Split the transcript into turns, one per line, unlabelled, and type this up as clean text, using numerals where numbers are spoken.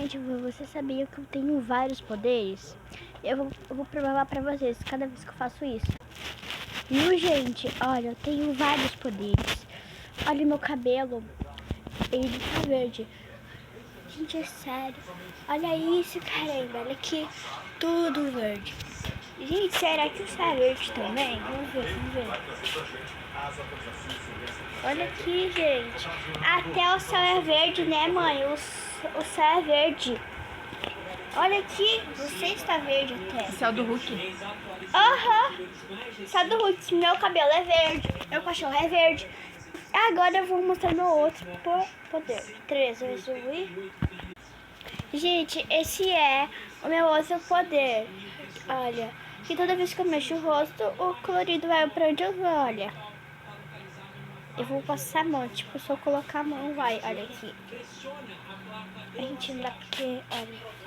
Gente, você sabia que eu tenho vários poderes? Eu vou provar pra vocês cada vez que eu faço isso. Viu, gente? Olha, eu tenho vários poderes. Olha meu cabelo. Ele tá verde. Gente, é sério. Olha isso, caramba. Olha aqui. Tudo verde. Gente, será que o céu é verde também? Vamos ver, vamos ver. Olha aqui, gente. Até o céu é verde, né, mãe? O céu é verde. Olha aqui, você está verde até.
Céu do Hulk.
Aham. Céu do Hulk. Meu cabelo é verde. Meu cachorro é verde. Agora eu vou mostrar meu outro poder. 3, eu resolvi. Gente, esse é o meu outro poder. Olha, que toda vez que eu mexo o rosto, o colorido vai pra onde eu vou, olha. Eu vou passar a mão, tipo, se eu colocar a mão, vai, olha aqui. A gente não dá porque, olha.